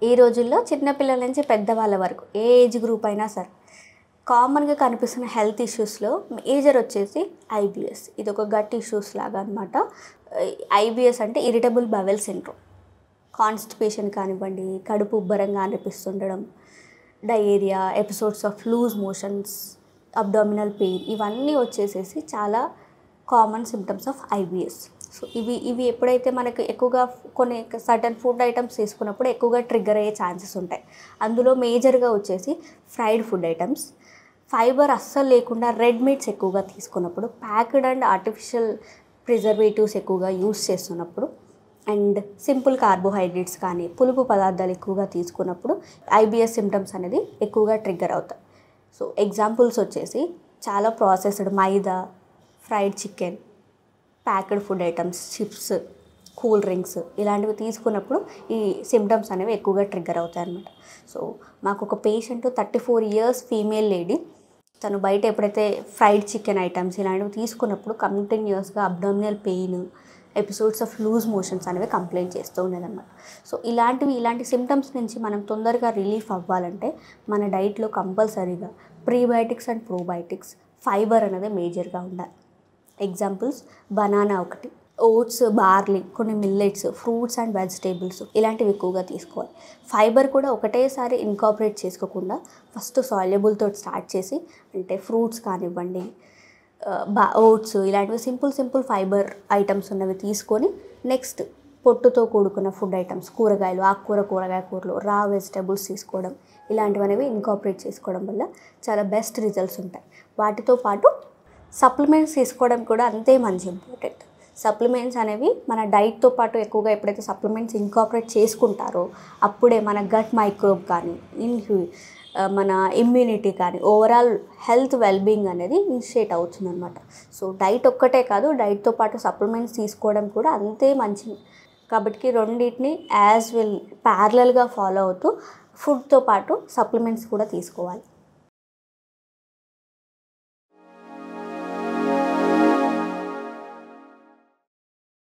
ఈ రోజుల్లో చిన్న పిల్లల నుంచి పెద్దవాళ్ళ వరకు ఏ ఏజ్ గ్రూప్ అయినా సరే కామన్గా కనిపిస్తున్న హెల్త్ ఇష్యూస్లో మేజర్ వచ్చేసి ఐబిఎస్. ఇది ఒక గట్ ఇష్యూస్ లాగా అనమాట. ఐబిఎస్ అంటే ఇరిటబుల్ బవెల్ సిండ్రోమ్. కాన్స్టిపేషన్ కానివ్వండి, కడుపు ఉబ్బరంగా అనిపిస్తుండడం, diarrhoea, episodes of loose motions, abdominal pain, ఇవన్నీ వచ్చేసేసి చాలా common symptoms of IBS. So ఇవి ఎప్పుడైతే మనకు ఎక్కువగా కొన్ని సర్టన్ ఫుడ్ ఐటమ్స్ తీసుకున్నప్పుడు ఎక్కువగా ట్రిగ్గర్ అయ్యే ఛాన్సెస్ ఉంటాయి. అందులో మేజర్గా వచ్చేసి ఫ్రైడ్ ఫుడ్ ఐటమ్స్, ఫైబర్ అస్సలు లేకుండా రెడ్ మీట్స్ ఎక్కువగా తీసుకున్నప్పుడు, ప్యాక్డ్ అండ్ ఆర్టిఫిషియల్ ప్రిజర్వేటివ్స్ ఎక్కువగా యూస్ చేస్తున్నప్పుడు, అండ్ సింపుల్ కార్బోహైడ్రేట్స్ కానీ పులుపు పదార్థాలు ఎక్కువగా తీసుకున్నప్పుడు ఐబిఎస్ సిమ్టమ్స్ అనేది ఎక్కువగా ట్రిగ్గర్ అవుతాయి. సో ఎగ్జాంపుల్స్ వచ్చేసి చాలా processed maida, fried chicken, packed food items, chips, cool drinks ఇలాంటివి తీసుకున్నప్పుడు ఈ సిమ్టమ్స్ అనేవి ఎక్కువగా ట్రిగ్గర్ అవుతాయి అన్నమాట. సో మాకు ఒక పేషెంట్ 34 years ఫీమేల్ లేడీ, తను బయట ఎప్పుడైతే ఫ్రైడ్ చికెన్ ఐటమ్స్ ఇలాంటివి తీసుకున్నప్పుడు కంటిన్యూస్గా abdominal pain, episodes of loose motions అనేవి కంప్లైంట్ చేస్తూ ఉండేదన్నమాట. సో ఇలాంటి సిమ్టమ్స్ నుంచి మనం తొందరగా రిలీఫ్ అవ్వాలంటే మన డైట్లో కంపల్సరీగా ప్రీబయోటిక్స్ అండ్ ప్రోబయోటిక్స్, ఫైబర్ అనేది మేజర్గా ఉండాలి. ఎగ్జాంపుల్స్ బనానా ఒకటి, ఓట్స్, బార్లీ, కొన్ని మిల్లెట్స్, ఫ్రూట్స్ అండ్ వెజిటేబుల్స్ ఇలాంటివి ఎక్కువగా తీసుకోవాలి. ఫైబర్ కూడా ఒకటేసారి ఇన్కార్పొరేట్ చేసుకోకుండా ఫస్ట్ సాల్యుబుల్తో స్టార్ట్ చేసి, అంటే ఫ్రూట్స్ కానివ్వండి, ఓట్స్ ఇలాంటివి సింపుల్ ఫైబర్ ఐటమ్స్ ఉన్నవి తీసుకొని నెక్స్ట్ పొట్టుతో కూడుకున్న ఫుడ్ ఐటమ్స్, కూరగాయలు, కూరగాయ కూరలు, రా వెజిటేబుల్స్ తీసుకోవడం ఇలాంటివనేవి ఇన్కార్పొరేట్ చేసుకోవడం వల్ల చాలా బెస్ట్ రిజల్ట్స్ ఉంటాయి. వాటితో పాటు సప్లిమెంట్స్ తీసుకోవడం కూడా అంతే మంచి ఇంపార్టెంట్. సప్లిమెంట్స్ అనేవి మన డైట్తో పాటు ఎక్కువగా ఎప్పుడైతే సప్లిమెంట్స్ ఇన్కార్పొరేట్ చేసుకుంటారో అప్పుడే మన గట్ మైక్రోబ్ కానీ, మన ఇమ్యూనిటీ కానీ, ఓవరాల్ హెల్త్ వెల్బీయింగ్ అనేది ఇనిషియేట్ అవుతుందన్నమాట. సో డైట్ ఒక్కటే కాదు, డైట్తో పాటు సప్లిమెంట్స్ తీసుకోవడం కూడా అంతే మంచిది. కాబట్టి రెండింటిని ప్యారలల్గా ఫాలో అవుతూ ఫుడ్తో పాటు సప్లిమెంట్స్ కూడా తీసుకోవాలి.